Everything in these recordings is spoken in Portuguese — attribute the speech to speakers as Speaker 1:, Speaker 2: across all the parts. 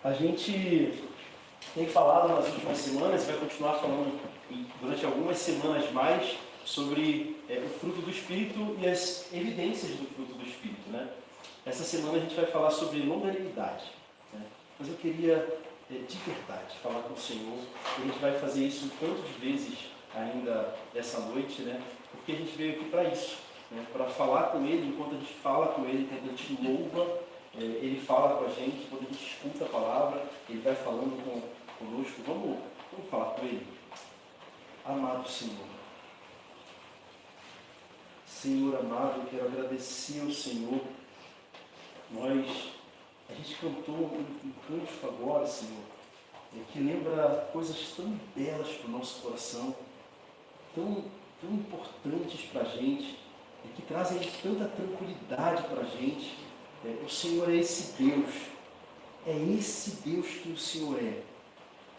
Speaker 1: A gente tem falado nas últimas semanas, e vai continuar falando durante algumas semanas mais, sobre o fruto do Espírito e as evidências do fruto do Espírito, né? Essa semana a gente vai falar sobre longanimidade, né? Mas eu queria, de verdade, falar com o Senhor, e a gente vai fazer isso tantas vezes ainda essa noite, né? Porque a gente veio aqui para isso, né? Para falar com Ele, enquanto a gente fala com Ele, enquanto a gente louva, Ele fala com a gente, quando a gente escuta a palavra, Ele vai falando conosco. Vamos falar com Ele? Amado Senhor, Senhor amado, eu quero agradecer ao Senhor. A gente cantou um cântico agora, Senhor, que lembra coisas tão belas para o nosso coração, tão importantes para a gente, que trazem tanta tranquilidade para a gente. O Senhor é esse Deus que o Senhor é.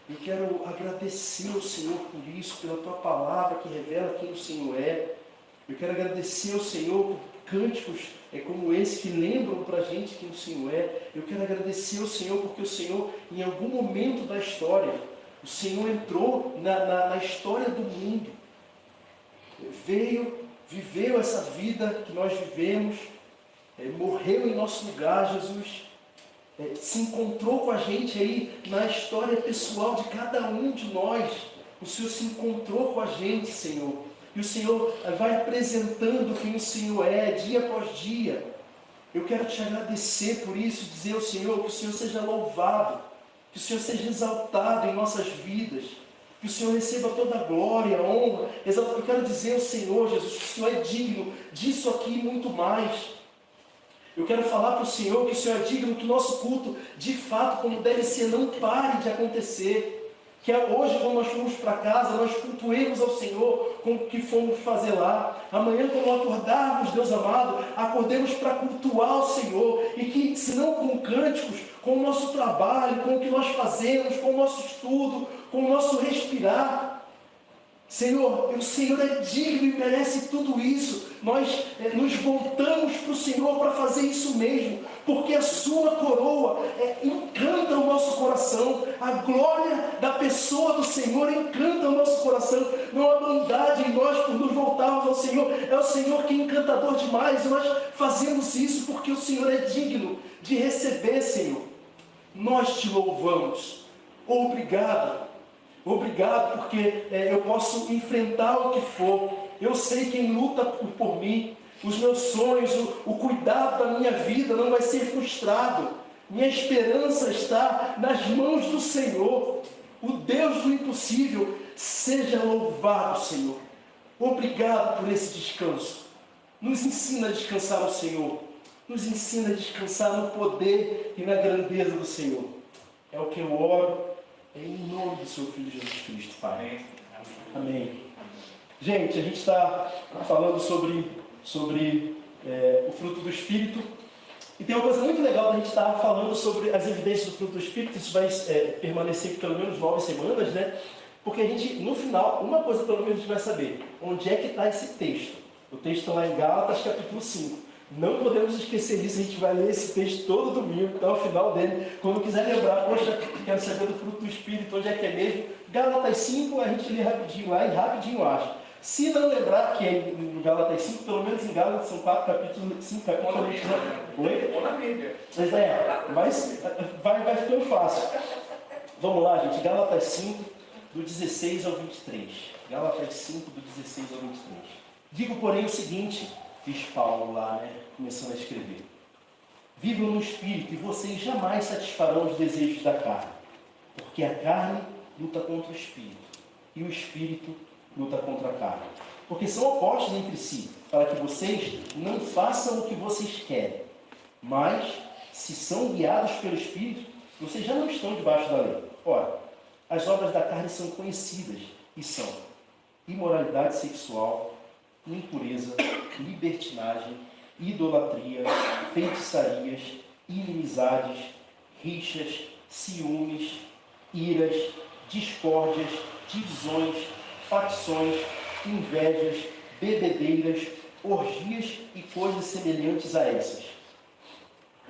Speaker 1: Eu quero agradecer ao Senhor por isso, pela Tua palavra que revela quem o Senhor é. Eu quero agradecer ao Senhor por cânticos como esse que lembram para a gente quem o Senhor é. Eu quero agradecer ao Senhor porque o Senhor, em algum momento da história, o Senhor entrou na história do mundo. Viveu essa vida que nós vivemos, morreu em nosso lugar, Jesus. Se encontrou com a gente aí na história pessoal de cada um de nós. O Senhor se encontrou com a gente, Senhor. E o Senhor vai apresentando quem o Senhor é, dia após dia. Eu quero te agradecer por isso, dizer ao Senhor que o Senhor seja louvado, que o Senhor seja exaltado em nossas vidas, que o Senhor receba toda a glória, a honra. Eu quero dizer ao Senhor, Jesus, que o Senhor é digno disso aqui e muito mais. Eu quero falar para o Senhor que o Senhor é digno, que o nosso culto, de fato, como deve ser, não pare de acontecer. Que hoje, quando nós formos para casa, nós cultuemos ao Senhor com o que fomos fazer lá. Amanhã, quando acordarmos, Deus amado, acordemos para cultuar o Senhor. E que, se não com cânticos, com o nosso trabalho, com o que nós fazemos, com o nosso estudo, com o nosso respirar. Senhor, o Senhor é digno e merece tudo isso. Nós nos voltamos para o Senhor para fazer isso mesmo, porque a sua coroa encanta o nosso coração. A glória da pessoa do Senhor encanta o nosso coração. Não há bondade em nós por nos voltarmos ao Senhor. É o Senhor que é encantador demais, e nós fazemos isso porque o Senhor é digno de receber, Senhor. Nós te louvamos. Obrigado. Obrigado porque eu posso enfrentar o que for. Eu sei quem luta por mim. Os meus sonhos, o cuidado da minha vida não vai ser frustrado. Minha esperança está nas mãos do Senhor. O Deus do impossível, seja louvado, Senhor. Obrigado por esse descanso. Nos ensina a descansar no Senhor. Nos ensina a descansar no poder e na grandeza do Senhor. É o que eu oro. Em nome do seu Filho Jesus Cristo, Pai. Amém. Gente, a gente está falando sobre o fruto do Espírito. E tem uma coisa muito legal da gente estar falando sobre as evidências do fruto do Espírito. Isso vai permanecer por pelo menos 9 semanas, né? Porque a gente, no final, uma coisa pelo menos a gente vai saber. Onde é que está esse texto? O texto está lá em Gálatas, capítulo 5. Não podemos esquecer disso, a gente vai ler esse texto todo domingo, até o final dele. Quando quiser lembrar, poxa, quero saber do fruto do Espírito, onde é que é mesmo? Gálatas 5, a gente lê rapidinho lá e rapidinho acha. Se não lembrar que é em Gálatas 5, pelo menos em Gálatas são 4 capítulos, 5 capítulos.
Speaker 2: Ou na Bíblia.
Speaker 1: Mas vai ficando fácil. Vamos lá, gente, Gálatas 5, do 16 ao 23. Gálatas 5, do 16 ao 23. Digo, porém, o seguinte... Diz Paulo lá, né, começando a escrever. Vivam no Espírito e vocês jamais satisfarão os desejos da carne. Porque a carne luta contra o Espírito e o Espírito luta contra a carne. Porque são opostos entre si, para que vocês não façam o que vocês querem. Mas, se são guiados pelo Espírito, vocês já não estão debaixo da lei. Ora, as obras da carne são conhecidas e são imoralidade sexual, impureza, libertinagem, idolatria, feitiçarias, inimizades, rixas, ciúmes, iras, discórdias, divisões, facções, invejas, bebedeiras, orgias e coisas semelhantes a essas.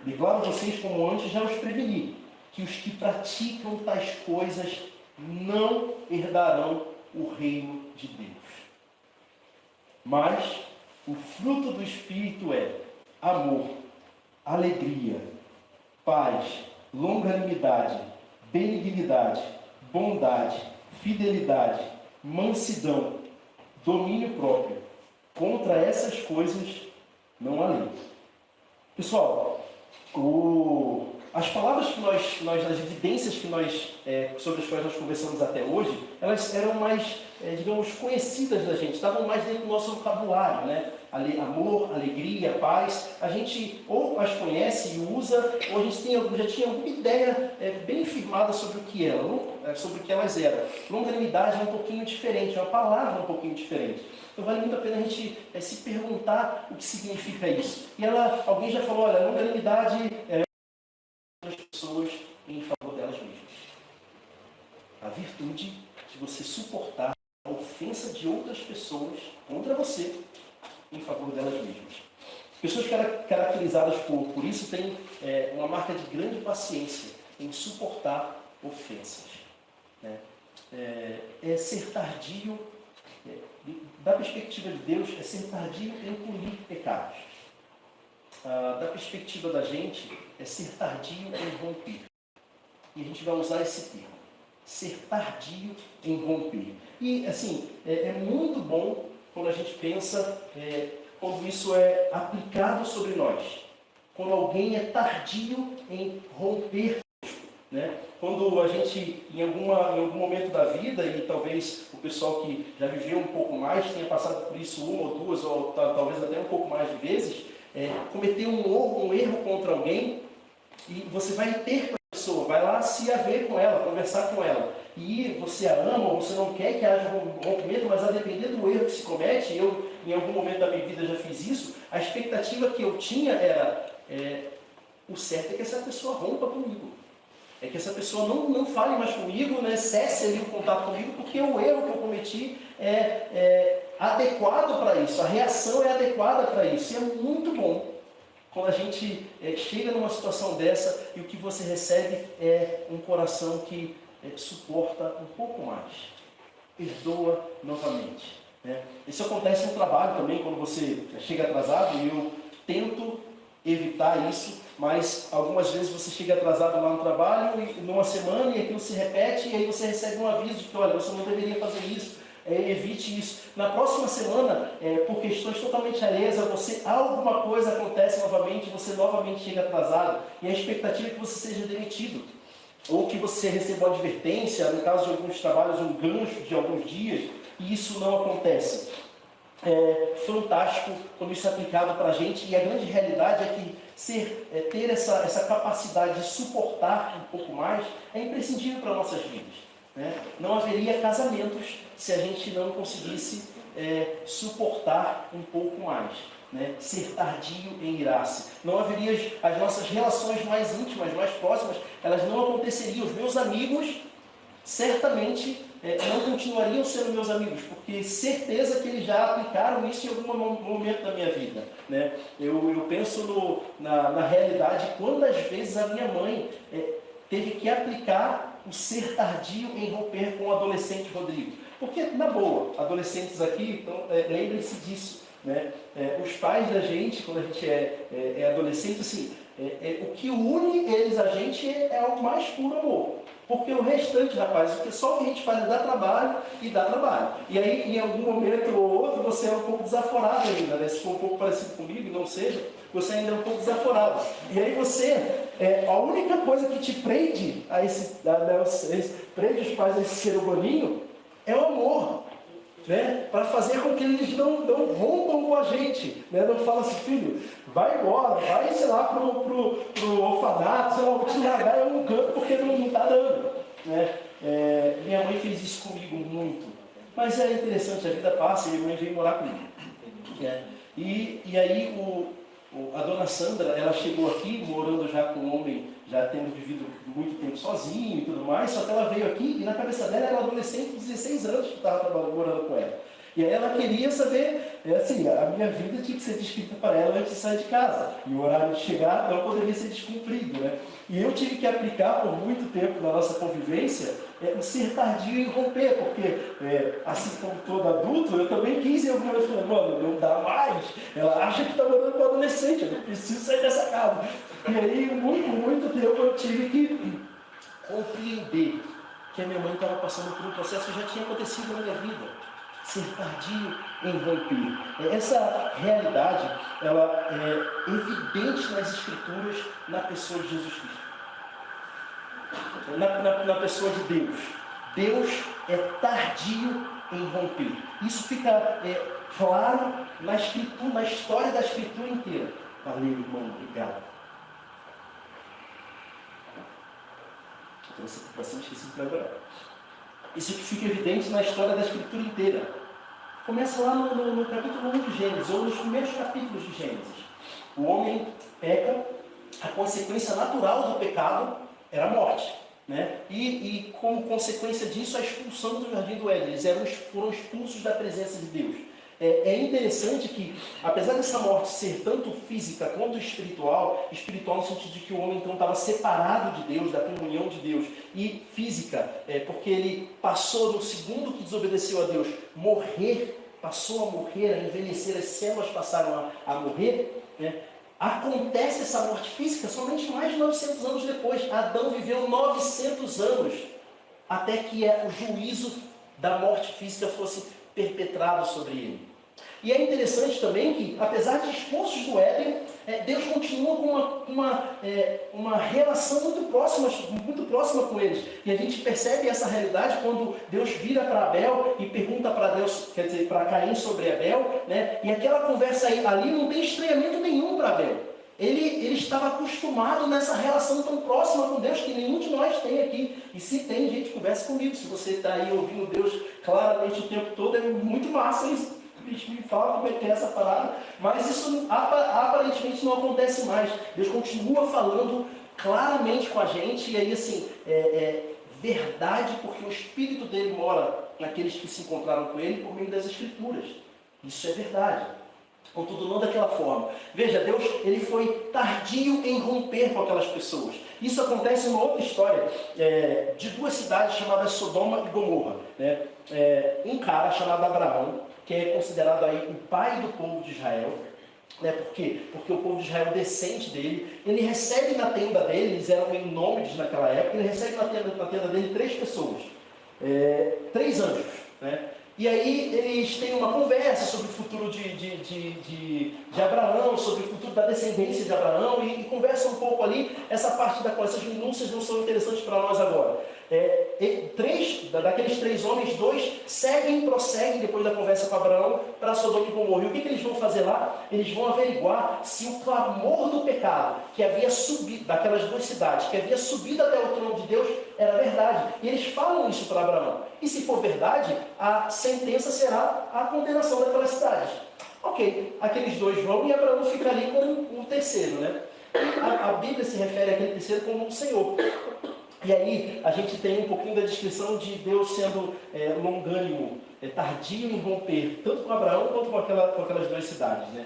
Speaker 1: Declaro a vocês, como antes já os preveni, que que os que praticam tais coisas não herdarão o reino de Deus. Mas o fruto do Espírito é amor, alegria, paz, longanimidade, benignidade, bondade, fidelidade, mansidão, domínio próprio. Contra essas coisas não há lei. Pessoal, as palavras que as evidências que sobre as quais nós conversamos até hoje, elas eram mais, digamos, conhecidas da gente, estavam mais dentro do nosso vocabulário, né? Amor, alegria, paz, a gente ou as conhece e usa, ou a gente já tinha alguma ideia bem firmada sobre o que elas eram. Longanimidade é um pouquinho diferente, é uma palavra um pouquinho diferente. Então vale muito a pena a gente se perguntar o que significa isso. E alguém já falou, olha, longanimidade é as pessoas em favor delas mesmas. A virtude de você suportar a ofensa de outras pessoas contra você em favor delas mesmas. Pessoas caracterizadas por isso têm uma marca de grande paciência em suportar ofensas. Né? É ser tardio, da perspectiva de Deus, é ser tardio em punir pecados. Da perspectiva da gente, é ser tardio em romper. E a gente vai usar esse termo. Ser tardio em romper. E, assim, é muito bom quando a gente pensa, quando isso é aplicado sobre nós. Quando alguém é tardio em romper, né? Quando a gente, em algum momento da vida, e talvez o pessoal que já viveu um pouco mais tenha passado por isso uma ou duas, ou talvez até um pouco mais de vezes, cometeu um erro contra alguém, e você vai ter com a pessoa, vai lá se haver com ela, conversar com ela, e você a ama, ou você não quer que haja um rompimento, mas a depender do erro que se comete, eu em algum momento da minha vida já fiz isso, a expectativa que eu tinha era, o certo é que essa pessoa rompa comigo. É que essa pessoa não fale mais comigo, né, cesse ali o contato comigo, porque o erro que eu cometi é adequado para isso, a reação é adequada para isso. E é muito bom quando a gente chega numa situação dessa e o que você recebe é um coração que suporta um pouco mais, perdoa novamente. Né? Isso acontece no trabalho também, quando você chega atrasado, e eu tento evitar isso, mas algumas vezes você chega atrasado lá no trabalho, e numa semana, e aquilo se repete, e aí você recebe um aviso de que, olha, você não deveria fazer isso, evite isso. Na próxima semana, por questões totalmente alheias a você, alguma coisa acontece novamente, você novamente chega atrasado, e a expectativa é que você seja demitido, ou que você receba uma advertência, no caso de alguns trabalhos, um gancho de alguns dias, e isso não acontece. É fantástico quando isso é aplicado para a gente, e a grande realidade é que ter essa capacidade de suportar um pouco mais é imprescindível para nossas vidas. Né? Não haveria casamentos se a gente não conseguisse suportar um pouco mais, né? Ser tardio em irar-se. Não haveria as nossas relações mais íntimas, mais próximas, elas não aconteceriam. Os meus amigos certamente não continuariam sendo meus amigos, porque certeza que eles já aplicaram isso em algum momento da minha vida. Né? Eu penso na realidade, quantas vezes a minha mãe teve que aplicar o ser tardio em romper com o adolescente Rodrigo. Porque, na boa, adolescentes aqui, então, lembrem-se disso. Né? Os pais da gente, quando a gente é adolescente, assim, o que une eles a gente é o mais puro amor. Porque o restante, rapaz, porque só o que a gente faz é dar trabalho e dar trabalho. E aí, em algum momento ou outro, você é um pouco desaforado ainda, né? Se for um pouco parecido comigo, não seja, você ainda é um pouco desaforado. E aí você, a única coisa que te prende prende os pais a esse ser humaninho, é o amor. Né? Para fazer com que eles não rompam com a gente. Né? Não fala assim, filho, vai embora, vai, sei lá, pro orfanato, sei lá, vou te largar em um canto porque não está dando. Né? Minha mãe fez isso comigo muito. Mas é interessante, a vida passa e minha mãe veio morar comigo. Né? E aí a dona Sandra, ela chegou aqui morando já com um homem, já tendo vivido muito tempo sozinho e tudo mais, só que ela veio aqui e na cabeça dela era um adolescente de 16 anos que estava morando com ela. E aí ela queria saber É assim, a minha vida tinha que ser descrita para ela antes de sair de casa. E o horário de chegar não poderia ser descumprido, né? E eu tive que aplicar por muito tempo na nossa convivência o ser tardio e romper, porque assim como todo adulto, eu também quis ir alguma vez falando, mano, não dá mais. Ela acha que está morando com adolescente, eu não preciso sair dessa casa. E aí, muito tempo eu tive que compreender que a minha mãe estava passando por um processo que já tinha acontecido na minha vida. Ser tardio em romper. Essa realidade, ela é evidente nas Escrituras, na pessoa de Jesus Cristo. Na pessoa de Deus. Deus é tardio em romper. Isso fica claro na Escritura, na história da Escritura inteira. Valeu, irmão, obrigado. Então, essa preocupação esqueci de lembrar. Isso fica evidente na história da Escritura inteira. Começa lá no capítulo 1 de Gênesis, ou nos primeiros capítulos de Gênesis. O homem peca, a consequência natural do pecado era a morte. Né? E como consequência disso, a expulsão do Jardim do Éden. Eles foram expulsos da presença de Deus. É interessante que, apesar dessa morte ser tanto física quanto espiritual no sentido de que o homem então estava separado de Deus, da comunhão de Deus, e física, porque ele passou, no segundo que desobedeceu a Deus, passou a morrer, a envelhecer, as células passaram a morrer, né? Acontece essa morte física somente mais de 900 anos depois. Adão viveu 900 anos até que o juízo da morte física fosse perpetrado sobre ele. E é interessante também que, apesar de expulsos do Éden, Deus continua com uma relação muito próxima com eles. E a gente percebe essa realidade quando Deus vira para Abel e pergunta para Deus, quer dizer, para Caim sobre Abel, né? E aquela conversa ali não tem estranhamento nenhum para Abel. Ele estava acostumado nessa relação tão próxima com Deus que nenhum de nós tem aqui. E se tem, gente, conversa comigo. Se você está aí ouvindo Deus claramente o tempo todo, é muito massa isso. Me fala como é que é essa parada. Mas isso aparentemente não acontece mais. Deus continua falando claramente com a gente. E aí, assim, verdade, porque o Espírito dele mora naqueles que se encontraram com ele por meio das Escrituras. Isso é verdade. Contudo, não daquela forma. Veja, Deus ele foi tardio em romper com aquelas pessoas. Isso acontece em uma outra história de duas cidades chamadas Sodoma e Gomorra. Né? Um cara chamado Abraão, que é considerado aí o pai do povo de Israel. Né? Por quê? Porque o povo de Israel descende dele. Ele recebe na tenda dele, eles eram nômades naquela época, ele recebe na tenda dele 3 pessoas. 3 anjos. Né? E aí eles têm uma conversa sobre o futuro de Abraão, sobre o futuro da descendência de Abraão, e conversam um pouco ali. Essa parte essas minúcias não são interessantes para nós agora. Daqueles 3 homens, 2 prosseguem depois da conversa com Abraão para Sodoma e Gomorra. E o que eles vão fazer lá? Eles vão averiguar se o clamor do pecado que havia subido, daquelas 2 cidades, que havia subido até o trono de Deus, era verdade. E eles falam isso para Abraão. E se for verdade, a sentença será a condenação daquelas cidades. Ok, aqueles 2 vão e Abraão fica ali como um terceiro, né? A Bíblia se refere àquele terceiro como um Senhor. E aí a gente tem um pouquinho da descrição de Deus sendo longânimo, tardio em romper, tanto com Abraão quanto com aquelas 2 cidades. Né?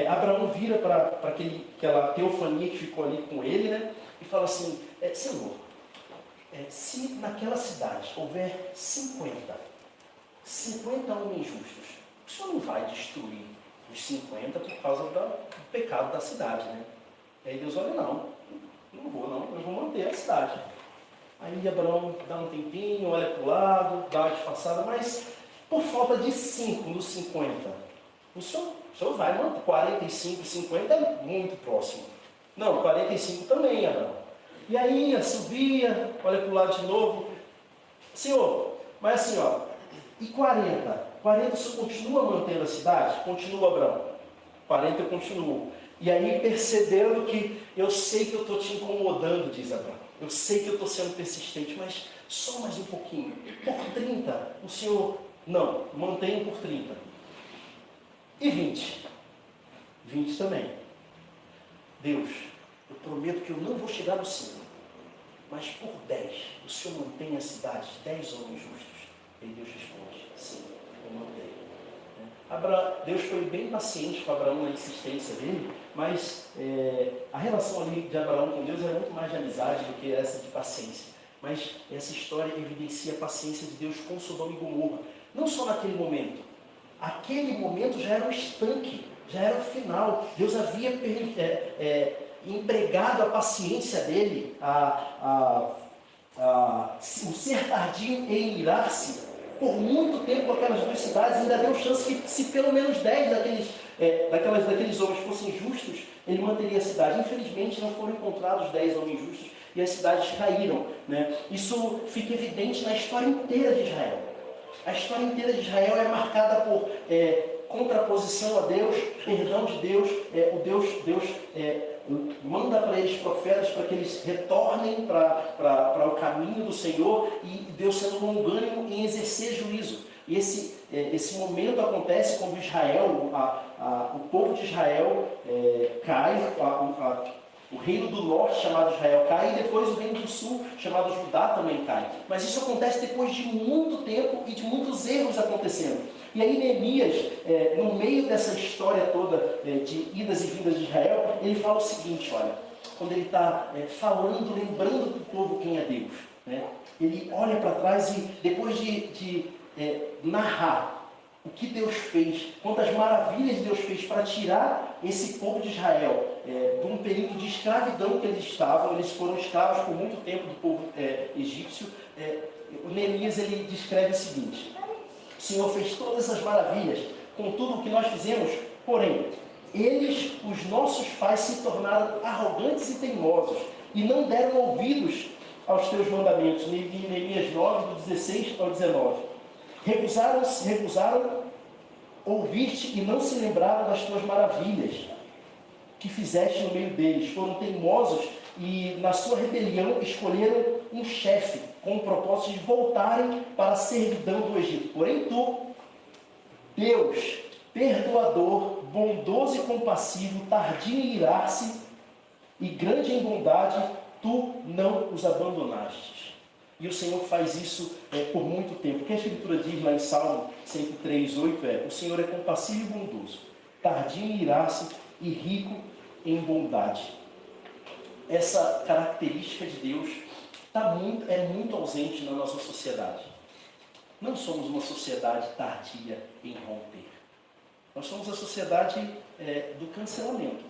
Speaker 1: Abraão vira para aquela teofania que ficou ali com ele, né? E fala assim, Senhor, se naquela cidade houver 50 homens justos, o Senhor não vai destruir os 50 por causa do pecado da cidade, né? E aí Deus olha, não vou não, eu vou manter a cidade. Aí Abraão dá um tempinho, olha para o lado, dá uma disfarçada, mas por falta de 5 dos 50, o senhor vai manter. 45, 50 é muito próximo. Não, 45 também, Abraão. E aí subia, olha para o lado de novo. Senhor, mas assim, e 40? 40 o senhor continua mantendo a cidade? Continua, Abraão. 40 eu continuo. E aí percebendo que eu sei que eu estou te incomodando, diz Abraão. Eu sei que eu estou sendo persistente, mas só mais um pouquinho. Por 30, o senhor, não, mantém por 30. E 20? 20 também. Deus, eu prometo que eu não vou chegar no 5, mas por 10, o senhor mantém a cidade, 10 homens justos. E Deus responde, sim, eu mantenho. Deus foi bem paciente com Abraão na insistência dele, mas a relação ali de Abraão com Deus era muito mais de amizade do que essa de paciência. Mas essa história evidencia a paciência de Deus com Sodoma e Gomorra. Não só naquele momento. Aquele momento já era um estanque, já era o final. Deus havia empregado a paciência dele, o ser tardio em irar-se, por muito tempo aquelas duas cidades. Ainda deu chance que, se pelo menos 10 daqueles homens fossem justos, ele manteria a cidade. Infelizmente não foram encontrados 10 homens justos e as cidades caíram, né? Isso fica evidente na história inteira de Israel. A história inteira de Israel é marcada por contraposição a Deus, perdão de Deus. Deus manda para eles profetas para que eles retornem para o caminho do Senhor, e Deus sendo longânimo em exercer juízo. E esse momento acontece quando Israel, o povo de Israel cai, o reino do norte, chamado Israel, cai, e depois o reino do sul, chamado Judá, também cai. Mas isso acontece depois de muito tempo e de muitos erros acontecendo. E aí Neemias, no meio dessa história toda de idas e vindas de Israel, ele fala o seguinte, olha, quando ele está falando, lembrando para o povo quem é Deus, né? Ele olha para trás e, depois de narrar o que Deus fez, quantas maravilhas Deus fez para tirar esse povo de Israel de um período de escravidão que eles estavam. Eles foram escravos por muito tempo do povo egípcio. O Neemias, ele descreve o seguinte: o Senhor fez todas essas maravilhas com tudo o que nós fizemos, porém, eles, os nossos pais, se tornaram arrogantes e teimosos e não deram ouvidos aos teus mandamentos. Neemias 9, do 16 ao 19. Recusaram ouvir-te e não se lembraram das tuas maravilhas que fizeste no meio deles. Foram teimosos e, na sua rebelião, escolheram um chefe com o propósito de voltarem para a servidão do Egito. Porém tu, Deus, perdoador, bondoso e compassivo, tardio em irar-se e grande em bondade, tu não os abandonaste. E o Senhor faz isso por muito tempo. O que a Escritura diz lá em Salmo 103, 8 o Senhor é compassivo e bondoso, tardio em irar-se e rico em bondade. Essa característica de Deus é muito ausente na nossa sociedade. Não somos uma sociedade tardia em romper. Nós somos a sociedade do cancelamento,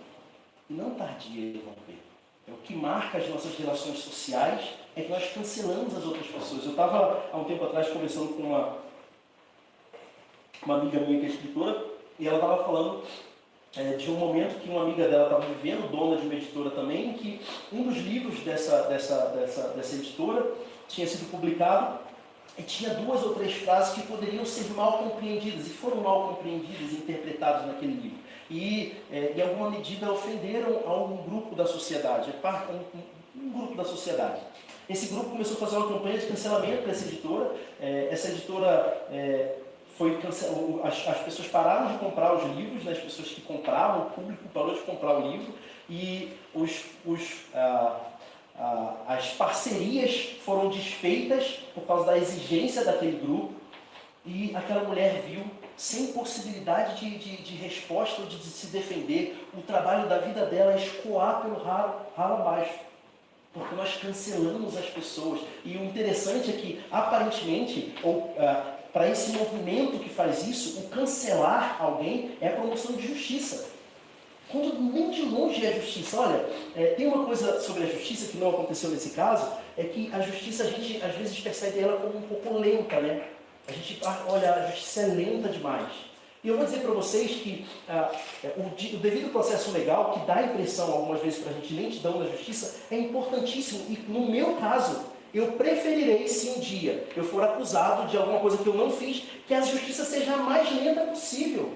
Speaker 1: e não tardia em romper. O que marca as nossas relações sociais é que nós cancelamos as outras pessoas. Eu estava, há um tempo atrás, conversando com uma amiga minha que é escritora, e ela estava falando de um momento que uma amiga dela estava vivendo, dona de uma editora também, que um dos livros dessa editora tinha sido publicado e tinha 2 ou 3 frases que poderiam ser mal compreendidas, e foram mal compreendidas e interpretadas naquele livro. E, em alguma medida, ofenderam algum grupo da sociedade, um grupo da sociedade. Esse grupo começou a fazer uma campanha de cancelamento para essa editora. Essa editora foi cancelada, as pessoas pararam de comprar os livros, né? As pessoas que compravam, o público parou de comprar o livro, e as parcerias foram desfeitas por causa da exigência daquele grupo, e aquela mulher viu, sem possibilidade de resposta ou de se defender, o trabalho da vida dela escoar pelo ralo abaixo, porque nós cancelamos as pessoas. E o interessante é que, aparentemente, para esse movimento que faz isso, o cancelar alguém é a promoção de justiça, quando nem de longe é justiça. Olha, tem uma coisa sobre a justiça que não aconteceu nesse caso, é que a justiça, a gente às vezes percebe ela como um pouco lenta, né? A gente olha, a justiça é lenta demais. E eu vou dizer para vocês que o devido processo legal, que dá a impressão algumas vezes para a gente lentidão da justiça, é importantíssimo. E no meu caso, eu preferirei, se um dia eu for acusado de alguma coisa que eu não fiz, que a justiça seja a mais lenta possível.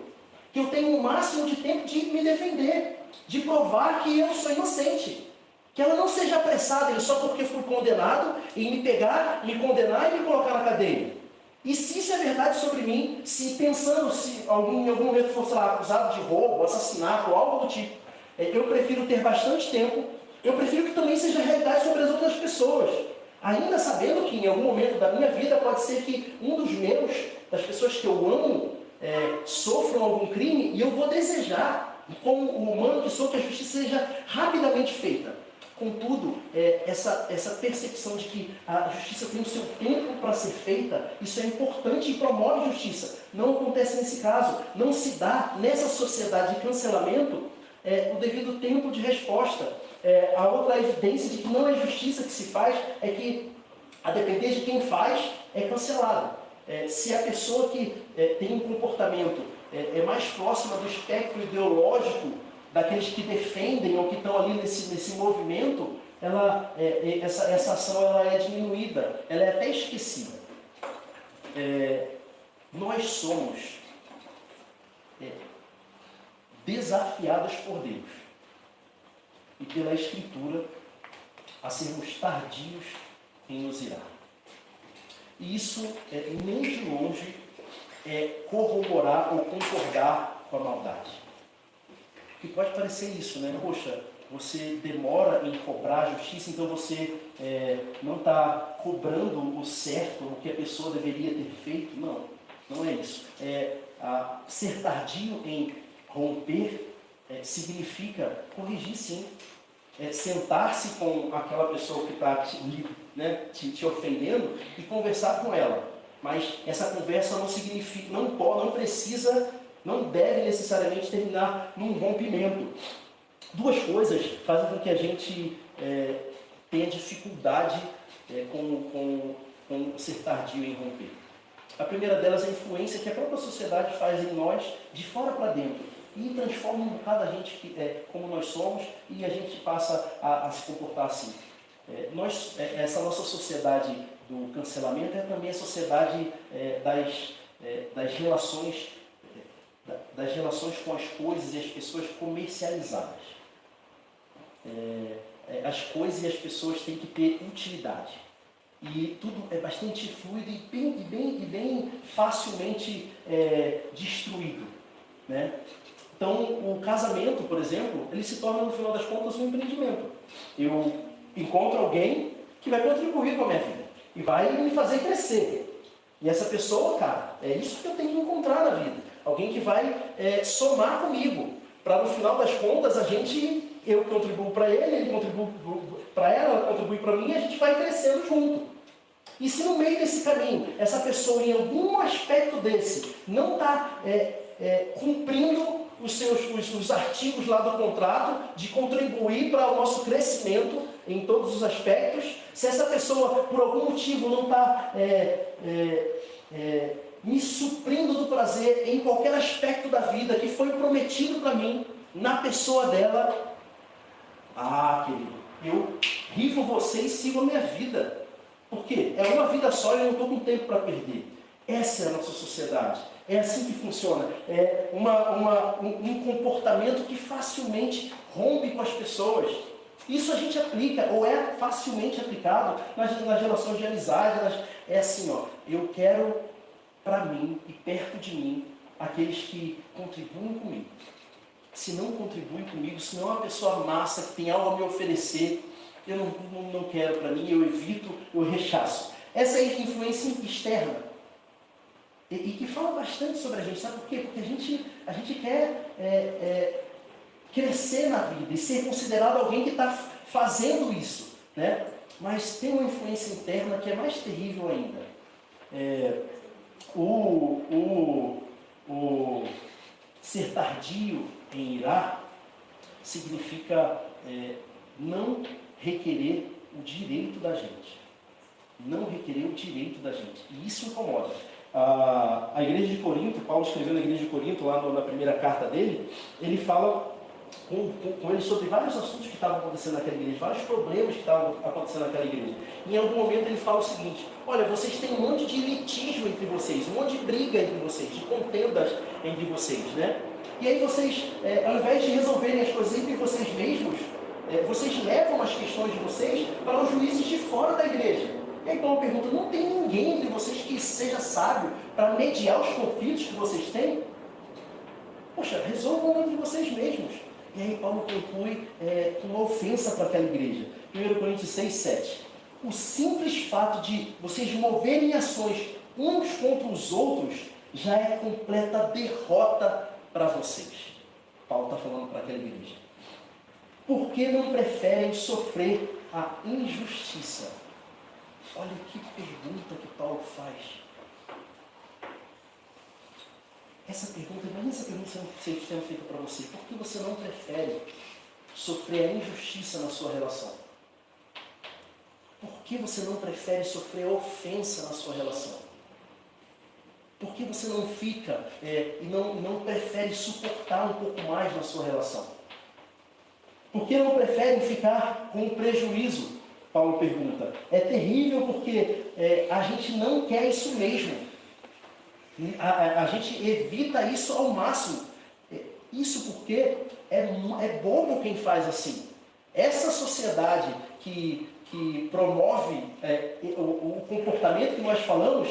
Speaker 1: Que eu tenha o máximo de tempo de me defender, de provar que eu sou inocente. Que ela não seja apressada só porque fui condenado em me pegar, me condenar e me colocar na cadeia. E se isso é verdade sobre mim, se pensando, se em algum momento fosse lá acusado de roubo, assassinato, algo do tipo, eu prefiro ter bastante tempo, eu prefiro que também seja realidade sobre as outras pessoas. Ainda sabendo que em algum momento da minha vida pode ser que um dos das pessoas que eu amo, sofram algum crime e eu vou desejar, como o humano que sou, que a justiça seja rapidamente feita. Contudo, essa percepção de que a justiça tem o seu tempo para ser feita, isso é importante e promove justiça. Não acontece nesse caso. Não se dá nessa sociedade de cancelamento o devido tempo de resposta. A outra evidência de que não é justiça que se faz é que, a depender de quem faz, é cancelado. Se a pessoa que tem um comportamento é mais próxima do espectro ideológico daqueles que defendem ou que estão ali nesse movimento, essa ação ela é diminuída, ela é até esquecida. Nós somos desafiados por Deus e pela Escritura a sermos tardios em nos irar. E isso nem de longe é corroborar ou concordar com a maldade. Que pode parecer isso, né? Poxa, você demora em cobrar a justiça, então você não está cobrando o certo, o que a pessoa deveria ter feito. Não, não é isso. Ser tardio em romper significa corrigir, sim. Sentar-se com aquela pessoa que está te ofendendo e conversar com ela. Mas essa conversa não significa, não precisa, não deve necessariamente terminar num rompimento. Duas coisas fazem com que a gente tenha dificuldade com ser tardio em romper. A primeira delas é a influência que a própria sociedade faz em nós, de fora para dentro, e transforma um bocado a gente como nós somos, e a gente passa a se comportar assim. Essa nossa sociedade do cancelamento é também a sociedade das relações com as coisas e as pessoas comercializadas. As coisas e as pessoas têm que ter utilidade. E tudo é bastante fluido e bem facilmente destruído, né? Então, o casamento, por exemplo, ele se torna, no final das contas, um empreendimento. Eu encontro alguém que vai contribuir com a minha vida e vai me fazer crescer. E essa pessoa, cara, é isso que eu tenho que encontrar na vida. Alguém que vai somar comigo, para no final das contas eu contribuo para ele contribui para ela contribui para mim, e a gente vai crescendo junto. E se no meio desse caminho, essa pessoa em algum aspecto desse não está cumprindo os artigos lá do contrato de contribuir para o nosso crescimento em todos os aspectos, se essa pessoa por algum motivo não está me suprindo do prazer em qualquer aspecto da vida que foi prometido para mim, na pessoa dela, querido, eu rifo você e sigo a minha vida. Por quê? É uma vida só e eu não estou com tempo para perder. Essa é a nossa sociedade. É assim que funciona. É um comportamento que facilmente rompe com as pessoas. Isso a gente aplica, ou é facilmente aplicado nas relações de amizade. É assim, eu quero para mim e perto de mim aqueles que contribuem comigo. Se não contribuem comigo, se não é uma pessoa massa que tem algo a me oferecer, eu não quero para mim, eu evito, eu rechaço. Essa é a influência externa. E que fala bastante sobre a gente, sabe por quê? Porque a gente quer crescer na vida e ser considerado alguém que está fazendo isso, né? Mas tem uma influência interna que é mais terrível ainda. Ser tardio em irar significa não requerer o direito da gente. Não requerer o direito da gente. E isso incomoda. A igreja de Corinto, Paulo escreveu na igreja de Corinto, lá na primeira carta dele, ele fala com ele sobre vários assuntos que estavam acontecendo naquela igreja, vários problemas que estavam acontecendo naquela igreja. E em algum momento ele fala o seguinte: olha, vocês têm um monte de elitismo entre vocês, um monte de briga entre vocês, de contendas entre vocês, né? E aí vocês, ao invés de resolverem as coisas entre vocês mesmos, vocês levam as questões de vocês para os juízes de fora da igreja. E aí Paulo pergunta: não tem ninguém entre vocês que seja sábio para mediar os conflitos que vocês têm? Poxa, resolvam entre vocês mesmos. E aí Paulo conclui com uma ofensa para aquela igreja. 1 Coríntios 6, 7. O simples fato de vocês moverem ações uns contra os outros já é completa derrota para vocês. Paulo está falando para aquela igreja. Por que não preferem sofrer a injustiça? Olha que pergunta que Paulo faz. Essa pergunta, imagina essa pergunta sendo feita para você. Por que você não prefere sofrer a injustiça na sua relação? Por que você não prefere sofrer a ofensa na sua relação? Por que você não fica e não prefere suportar um pouco mais na sua relação? Por que não preferem ficar com o prejuízo? Paulo pergunta. É terrível porque a gente não quer isso mesmo. A gente evita isso ao máximo. Isso porque é bobo quem faz assim. Essa sociedade que promove o comportamento que nós falamos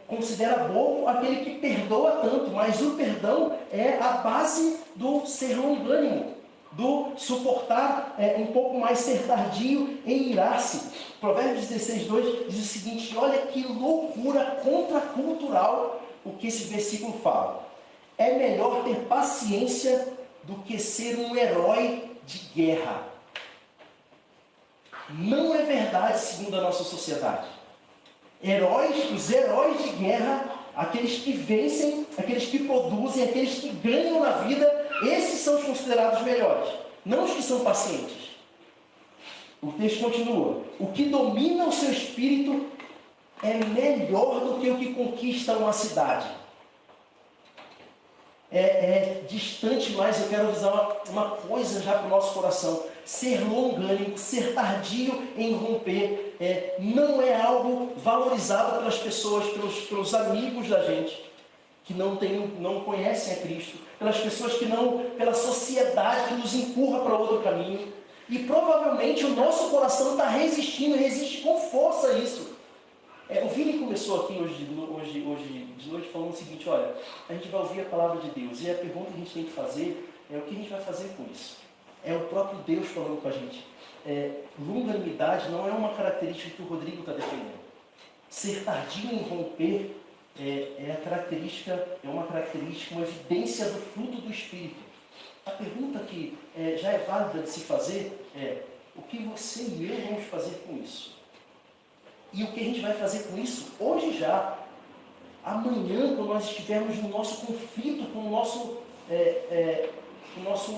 Speaker 1: considera bobo aquele que perdoa tanto, mas o perdão é a base do ser longânimo, do suportar um pouco mais, ser tardio em irar-se. Provérbios 16:2 diz o seguinte: olha que loucura contracultural o que esse versículo fala. É melhor ter paciência do que ser um herói de guerra. Não é verdade segundo a nossa sociedade. Os heróis de guerra, aqueles que vencem, aqueles que produzem, aqueles que ganham na vida, esses são os considerados melhores, não os que são pacientes. O texto continua. O que domina o seu espírito é melhor do que o que conquista uma cidade. É distante, mas eu quero avisar uma coisa já para o nosso coração. Ser longânimo, ser tardio em romper, não é algo valorizado pelas pessoas, pelos amigos da gente, que não conhecem a Cristo, pelas pessoas pela sociedade que nos empurra para outro caminho. E provavelmente o nosso coração está resistindo, resiste com força a isso. O Vini começou aqui hoje de noite falando o seguinte: olha, a gente vai ouvir a palavra de Deus, e a pergunta que a gente tem que fazer é o que a gente vai fazer com isso. É o próprio Deus falando com a gente. Longanimidade não é uma característica que o Rodrigo está defendendo. Ser tardio em romper uma característica, uma evidência do fruto do Espírito. A pergunta que já é válida de se fazer é: o que você e eu vamos fazer com isso? E o que a gente vai fazer com isso hoje já. Amanhã, quando nós estivermos no nosso conflito com o nosso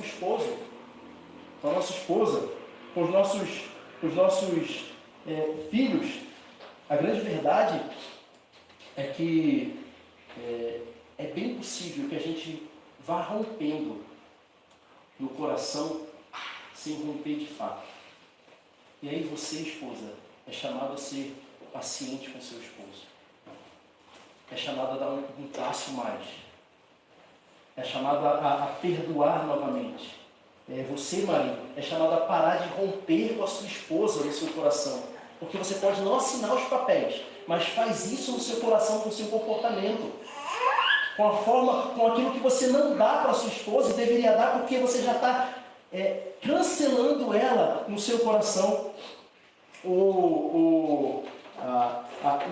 Speaker 1: esposo, com a nossa esposa, com os nossos filhos, a grande verdade é que é bem possível que a gente vá rompendo no coração sem romper de fato. E aí você, esposa, é chamado a ser paciente com seu esposo. É chamado a dar um passo mais. É chamado a perdoar novamente. Você, marido, é chamado a parar de romper com a sua esposa no seu coração. Porque você pode não assinar os papéis, mas faz isso no seu coração, com o seu comportamento. Com aquilo que você não dá para a sua esposa e deveria dar, porque você já está cancelando ela no seu coração. O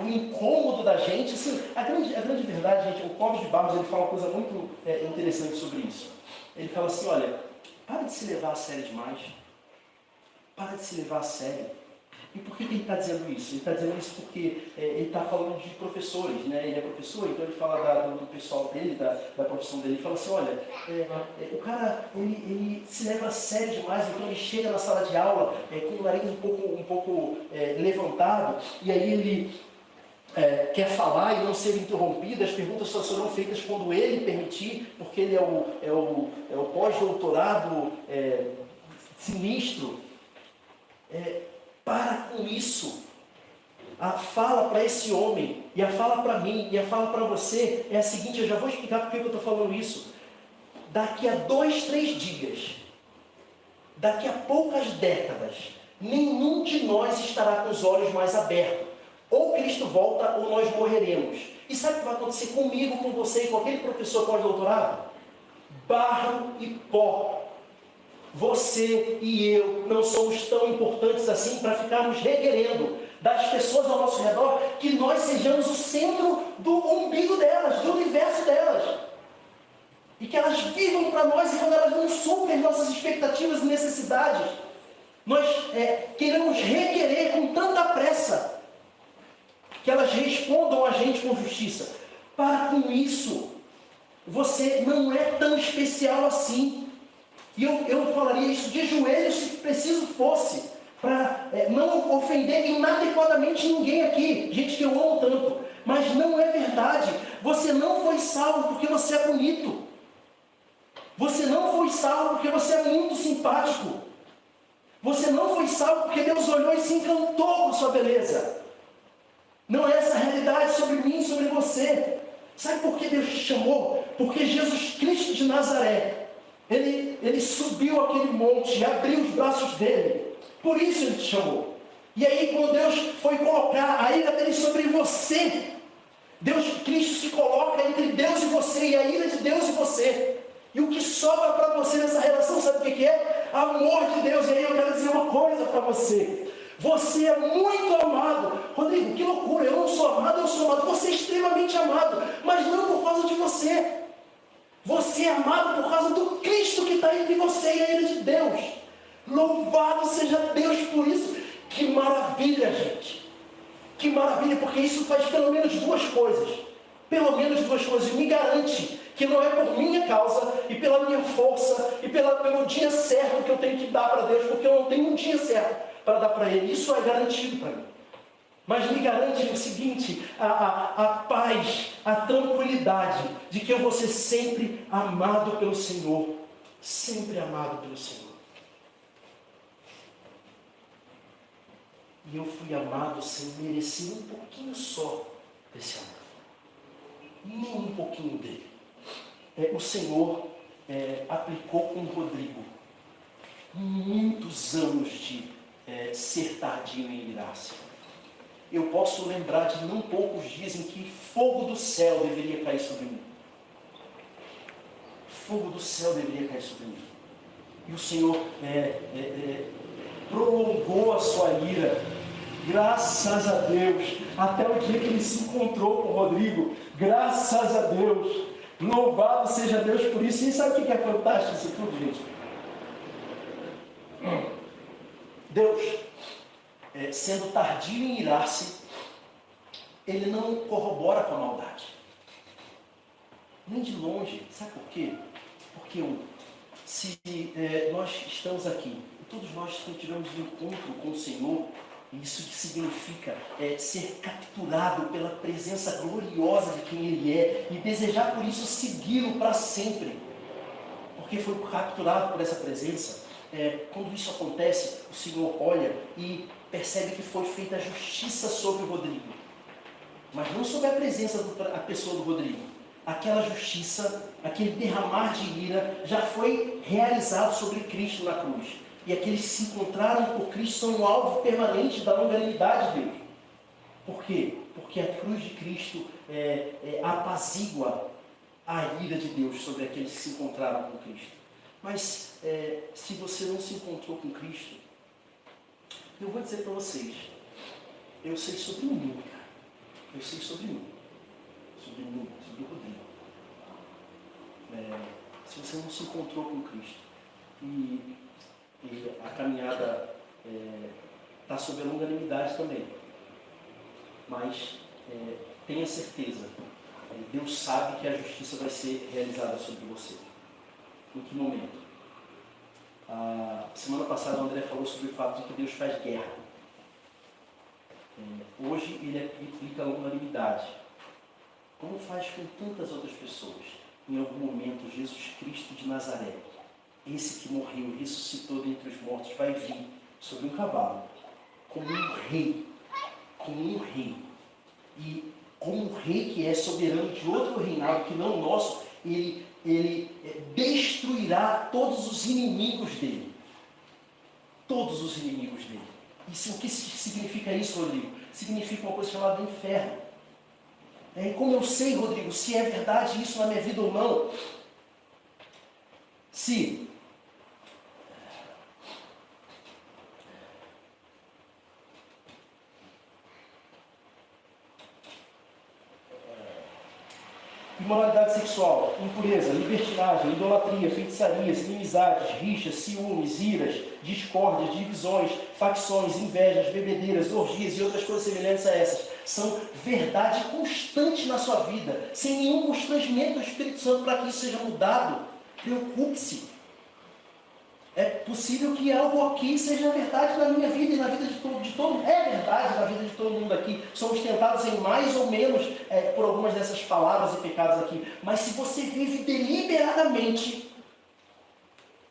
Speaker 1: incômodo da gente, assim, a grande verdade, gente, o Clóvis de Barros, ele fala uma coisa muito interessante sobre isso. Ele fala assim: olha, para de se levar a sério demais. Para de se levar a sério. E por que ele está dizendo isso? Ele está dizendo isso porque ele está falando de professores, né? Ele é professor, então ele fala do pessoal dele, da profissão dele. Ele fala assim: olha, o cara ele se leva a sério demais, então ele chega na sala de aula com o nariz um pouco levantado, e aí ele quer falar e não ser interrompido. As perguntas só serão feitas quando ele permitir, porque ele é o pós-doutorado sinistro. Para com isso. A fala para esse homem, e a fala para mim, e a fala para você é a seguinte: eu já vou explicar por que eu estou falando isso. Daqui a 2, 3 dias, daqui a poucas décadas, nenhum de nós estará com os olhos mais abertos. Ou Cristo volta, ou nós morreremos. E sabe o que vai acontecer comigo, com você e com aquele professor pós-doutorado? Barro e pó. Você e eu não somos tão importantes assim para ficarmos requerendo das pessoas ao nosso redor, que nós sejamos o centro do umbigo delas, do universo delas. E que elas vivam para nós, e quando elas não suprem nossas expectativas e necessidades, nós queremos requerer com tanta pressa que elas respondam a gente com justiça. Para com isso, você não é tão especial assim. E eu falaria isso de joelhos se preciso fosse, para não ofender inadequadamente ninguém aqui, gente que eu amo tanto. Mas não é verdade. Você não foi salvo porque você é bonito. Você não foi salvo porque você é muito simpático. Você não foi salvo porque Deus olhou e se encantou com sua beleza. Não é essa a realidade sobre mim, sobre você. Sabe por que Deus te chamou? Porque Jesus Cristo de Nazaré, Ele subiu aquele monte e abriu os braços dele. Por isso Ele te chamou. E aí quando Deus foi colocar a ira dele sobre você, Cristo se coloca entre Deus e você, e a ira de Deus e você. E o que sobra para você nessa relação, sabe o que é? Amor de Deus. E aí eu quero dizer uma coisa para você. Você é muito amado. Rodrigo, que loucura, eu não sou amado, eu sou amado. Você é extremamente amado, mas não por causa de você. Você é amado por causa do Cristo que está entre você e a ira de Deus. Louvado seja Deus por isso. Que maravilha, gente. Que maravilha, porque isso faz pelo menos duas coisas. Pelo menos duas coisas. Me garante que não é por minha causa e pela minha força e pelo dia certo que eu tenho que dar para Deus, porque eu não tenho um dia certo para dar para Ele. Isso é garantido para mim. Mas me garante o seguinte, a paz, a tranquilidade de que eu vou ser sempre amado pelo Senhor. Sempre amado pelo Senhor. E eu fui amado sem merecer um pouquinho só desse amor. Nem um pouquinho dele. O Senhor aplicou com o Rodrigo muitos anos de ser tardio em irar-se. Eu posso lembrar de não poucos dias em que fogo do céu deveria cair sobre mim. Fogo do céu deveria cair sobre mim. E o Senhor prolongou a sua ira. Graças a Deus. Até o dia que ele se encontrou com o Rodrigo. Graças a Deus. Louvado seja Deus por isso. E sabe o que é fantástico isso tudo, gente? Deus, sendo tardio em irar-se, Ele não corrobora com a maldade. Nem de longe. Sabe por quê? Porque se nós estamos aqui, todos nós tivemos um encontro com o Senhor, isso que significa ser capturado pela presença gloriosa de quem Ele é e desejar por isso segui-lo para sempre. Porque foi capturado por essa presença. Quando isso acontece, o Senhor olha e percebe que foi feita a justiça sobre o Rodrigo. Mas não sobre a presença da pessoa do Rodrigo. Aquela justiça, aquele derramar de ira já foi realizado sobre Cristo na cruz. E aqueles que se encontraram por Cristo são o alvo permanente da longanimidade de Deus. Por quê? Porque a cruz de Cristo apazigua a ira de Deus sobre aqueles que se encontraram com Cristo. Mas se você não se encontrou com Cristo, eu vou dizer para vocês, eu sei sobre mim, cara. Eu sei sobre mim. Sobre mim, sobre o Rodrigo. Se você não se encontrou com Cristo e a caminhada está sob a longanimidade também. Mas tenha certeza, Deus sabe que a justiça vai ser realizada sobre você. Em que momento? Semana passada o André falou sobre o fato de que Deus faz guerra. Hoje ele aplica a longanimidade. Como faz com tantas outras pessoas? Em algum momento, Jesus Cristo de Nazaré, esse que morreu e ressuscitou dentre os mortos, vai vir sobre um cavalo, como um rei. Como um rei. E como um rei que é soberano de outro reinado que não o nosso, ele destruirá todos os inimigos dele. Todos os inimigos dele. O que significa isso, Rodrigo? Significa uma coisa chamada inferno. Como eu sei, Rodrigo, se é verdade isso na minha vida ou não? Se imoralidade sexual, impureza, libertinagem, idolatria, feitiçarias, inimizades, rixas, ciúmes, iras, discórdias, divisões, facções, invejas, bebedeiras, orgias e outras coisas semelhantes a essas. São verdade constante na sua vida, sem nenhum constrangimento do Espírito Santo para que isso seja mudado. Preocupe-se. É possível que algo aqui seja verdade na minha vida e na vida de todo mundo. É verdade na vida de todo mundo aqui. Somos tentados em mais ou menos por algumas dessas palavras e pecados aqui. Mas se você vive deliberadamente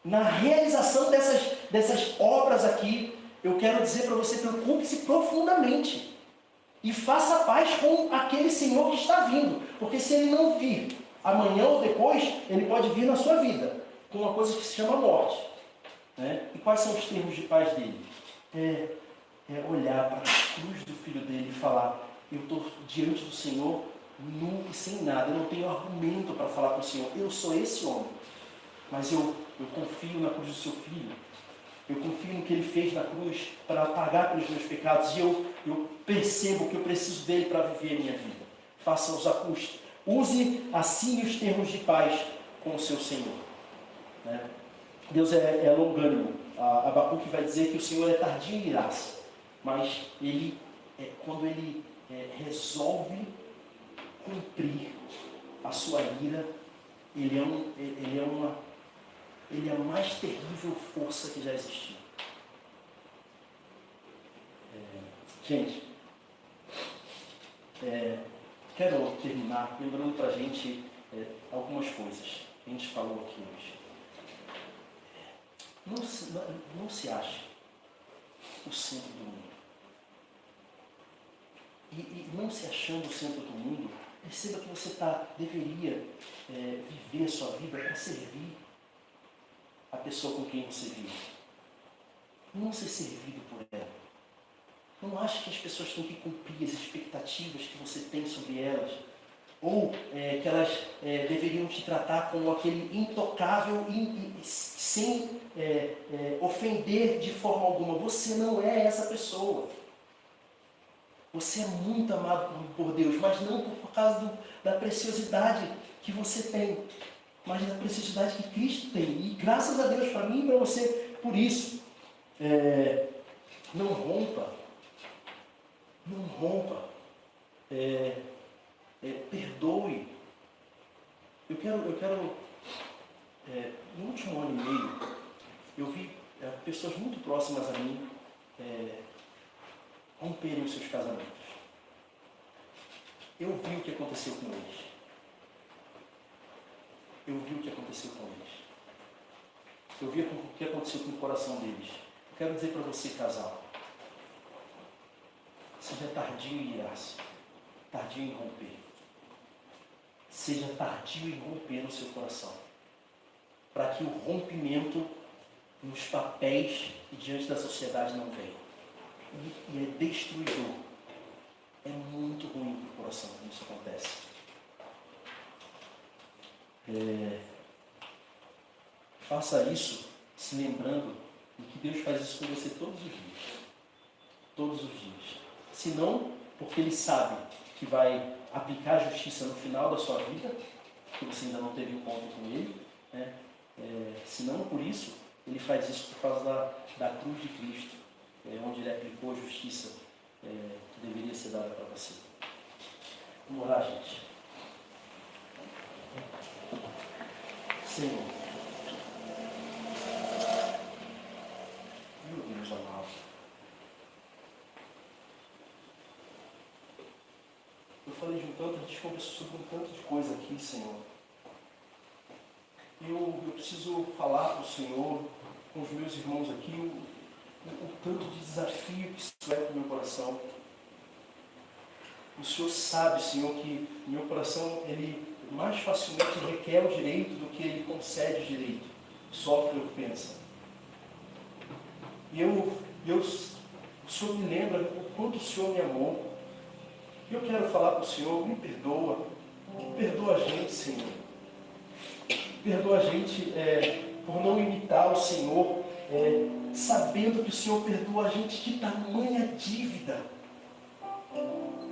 Speaker 1: na realização dessas obras aqui, eu quero dizer para você, preocupe-se profundamente. E faça paz com aquele Senhor que está vindo. Porque se Ele não vir amanhã ou depois, Ele pode vir na sua vida com uma coisa que se chama morte. E quais são os termos de paz dele? É olhar para a cruz do Filho dele e falar: eu estou diante do Senhor nu e sem nada, eu não tenho argumento para falar com o Senhor, eu sou esse homem, mas eu confio na cruz do seu Filho, eu confio no que ele fez na cruz para pagar pelos meus pecados, e eu percebo que eu preciso dele para viver a minha vida. Faça os ajustes, use assim os termos de paz com o seu Senhor. Deus é longânimo. Abacuque vai dizer que o Senhor é tardio em irar-se, mas quando Ele resolve cumprir a sua ira, Ele é a mais terrível força que já existiu. Gente, quero terminar lembrando para a gente algumas coisas que a gente falou aqui hoje. Não se ache o centro do mundo. E não se achando o centro do mundo, perceba que você deveria viver a sua vida para servir a pessoa com quem você vive. Não ser servido por ela. Não ache que as pessoas têm que cumprir as expectativas que você tem sobre elas. Ou que elas deveriam te tratar como aquele intocável sem ofender de forma alguma. Você não é essa pessoa. Você é muito amado por Deus, mas não por causa da preciosidade que você tem, mas da preciosidade que Cristo tem. E graças a Deus para mim e para você por isso. Não rompa. Não rompa. Perdoe. Eu quero no último ano e meio, eu vi pessoas muito próximas a mim romperem os seus casamentos. Eu vi o que aconteceu com eles. Eu vi o que aconteceu com eles. Eu vi o que aconteceu com o coração deles. Eu quero dizer para você, casal, seja tardio em irar-se, tardio em romper. Seja tardio em romper no seu coração, para que o rompimento nos papéis e diante da sociedade não venha. E é destruidor. É muito ruim para o coração quando isso acontece. Faça isso se lembrando de que Deus faz isso com você todos os dias. Todos os dias. Se não, porque Ele sabe que vai aplicar a justiça no final da sua vida, que você ainda não teve encontro com Ele, se não por isso, Ele faz isso por causa da cruz de Cristo, onde Ele aplicou a justiça que deveria ser dada para você. Vamos orar, gente. Senhor, meu Deus amado, eu falei a gente conversou sobre um tanto de coisa aqui, Senhor. Eu preciso falar para o Senhor, com os meus irmãos aqui, o tanto de desafio que isso é para o meu coração. O Senhor sabe, Senhor, que o meu coração, ele mais facilmente requer o direito do que ele concede o direito, sofre ofensa. E o Senhor me lembra o quanto o Senhor me amou. E eu quero falar para o Senhor, me perdoa a gente, Senhor. Perdoa a gente por não imitar o Senhor, sabendo que o Senhor perdoa a gente de tamanha dívida,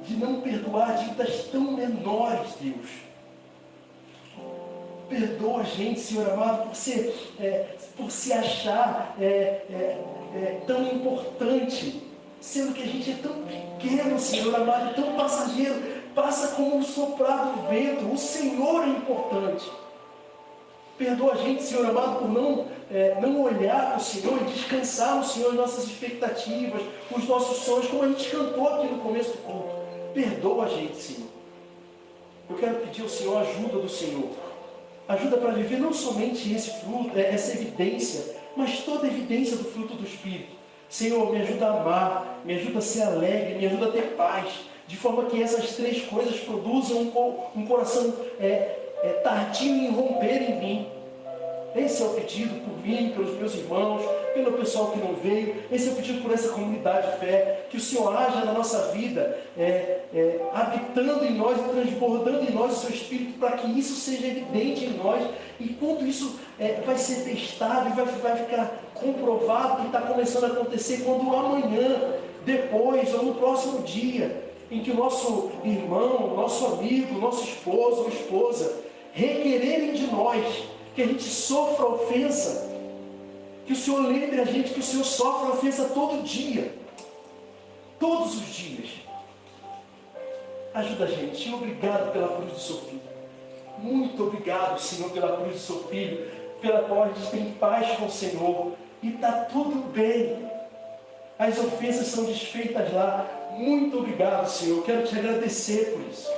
Speaker 1: de não perdoar dívidas tão menores, Deus. Perdoa a gente, Senhor amado, por se achar tão importante, sendo que a gente é tão pequeno, Senhor amado, tão passageiro, passa como um soprar do vento. O Senhor é importante. Perdoa a gente, Senhor amado, por não olhar para o Senhor e descansar no Senhor as nossas expectativas, os nossos sonhos, como a gente cantou aqui no começo do culto. Perdoa a gente, Senhor. Eu quero pedir ao Senhor a ajuda do Senhor. Ajuda para viver não somente esse fruto, essa evidência, mas toda a evidência do fruto do Espírito. Senhor, me ajuda a amar, me ajuda a ser alegre, me ajuda a ter paz, de forma que essas três coisas produzam um coração tardio em romper em mim. Esse é o pedido por mim, pelos meus irmãos, pelo pessoal que não veio. Esse é o pedido por essa comunidade de fé. Que o Senhor haja na nossa vida, habitando em nós e transbordando em nós o seu Espírito, para que isso seja evidente em nós. E quando isso vai ser testado e vai ficar comprovado que está começando a acontecer, quando amanhã, depois ou no próximo dia, em que o nosso irmão, o nosso amigo, o nosso esposo ou esposa requererem de nós que a gente sofra ofensa, que o Senhor lembre a gente que o Senhor sofre ofensa todo dia, todos os dias. Ajuda a gente. Senhor, obrigado pela cruz do seu Filho. Muito obrigado, Senhor, pela cruz do seu Filho, pela qual a gente tem paz com o Senhor, e está tudo bem. As ofensas são desfeitas lá. Muito obrigado, Senhor. Eu quero te agradecer por isso.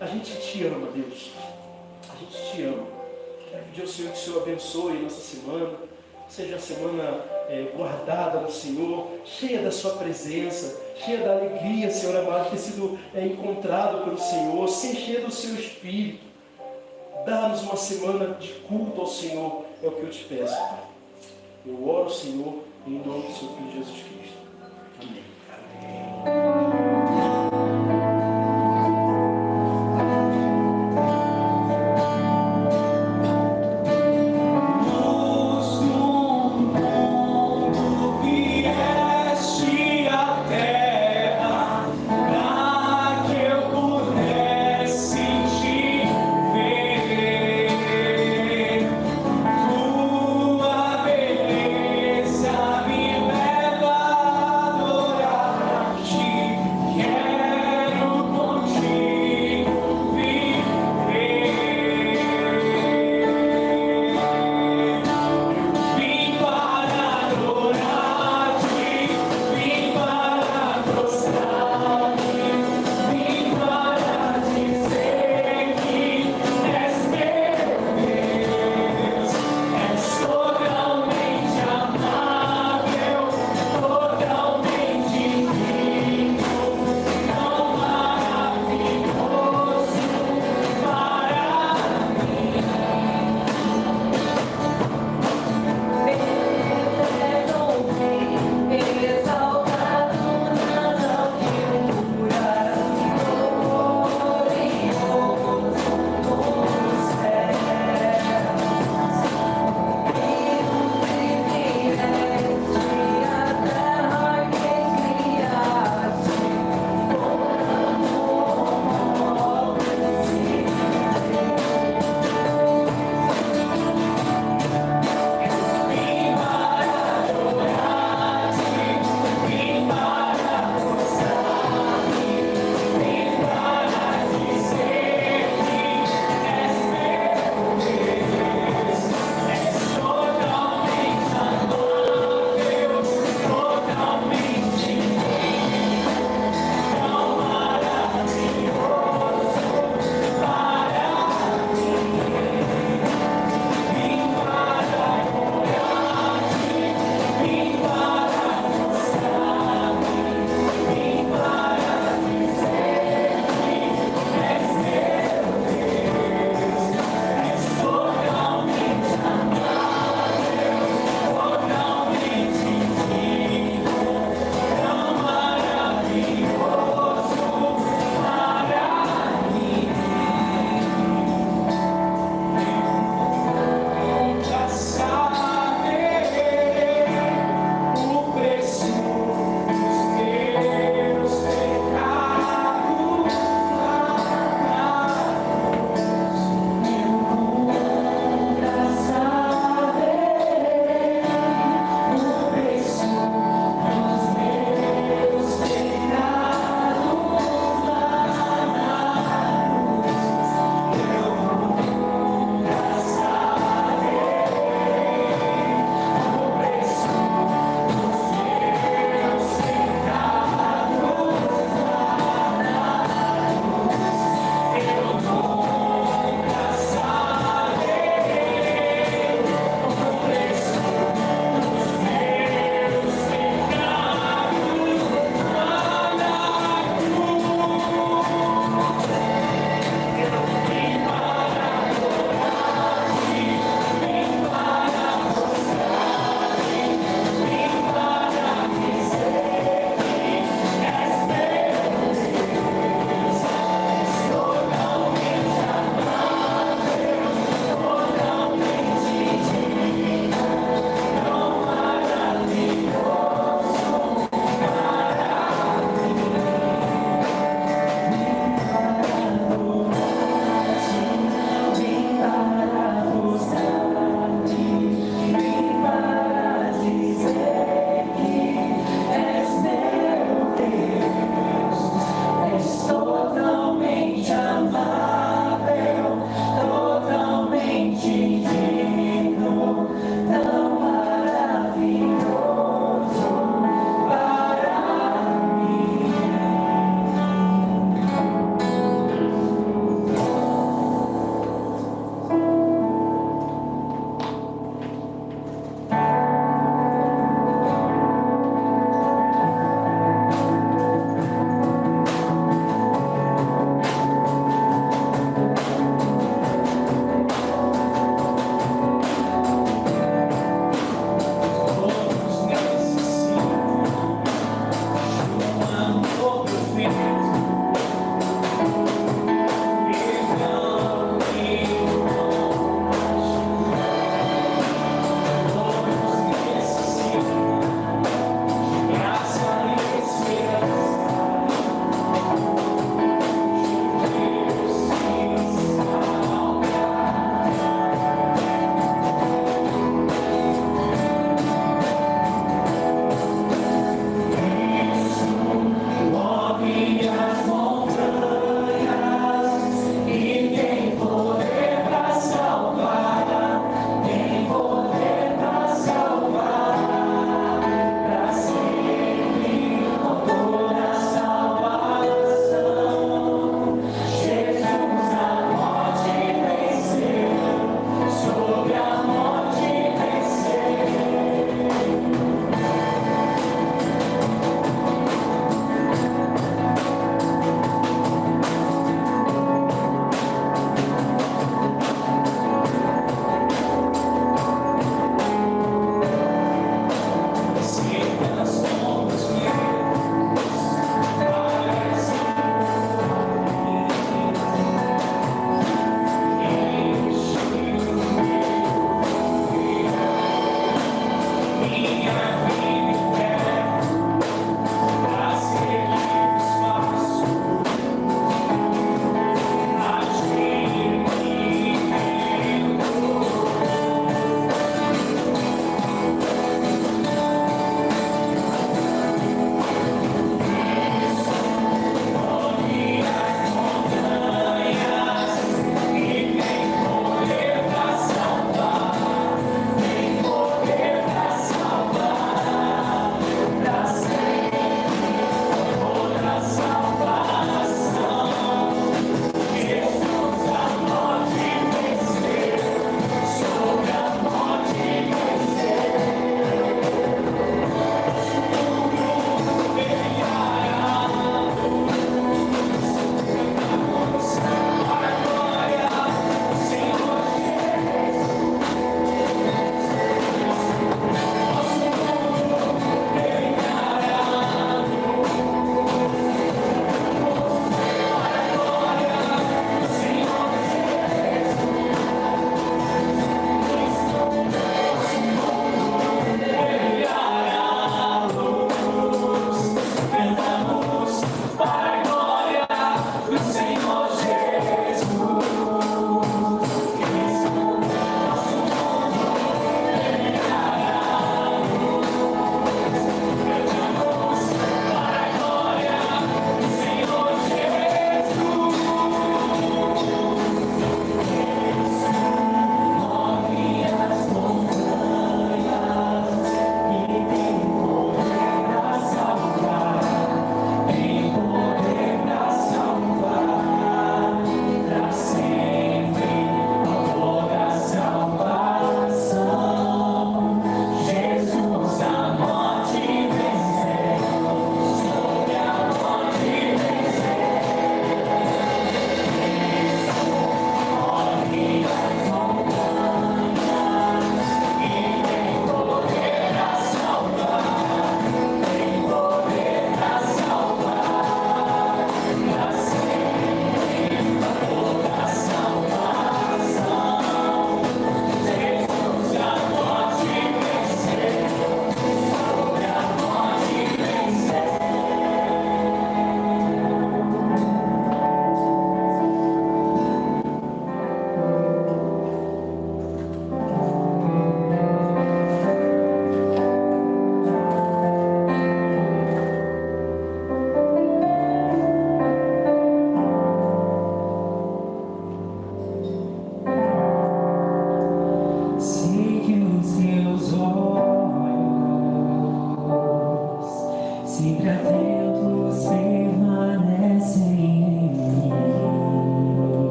Speaker 1: A gente te ama, Deus. A gente te ama. Quero pedir ao Senhor que o Senhor abençoe nossa semana. Seja uma semana guardada no Senhor, cheia da sua presença, cheia da alegria, Senhor amado, de ter sido encontrado pelo Senhor, cheia do seu Espírito. Dá-nos uma semana de culto ao Senhor, é o que eu te peço, Pai. Eu oro, Senhor, em nome do seu Filho Jesus Cristo. Amém.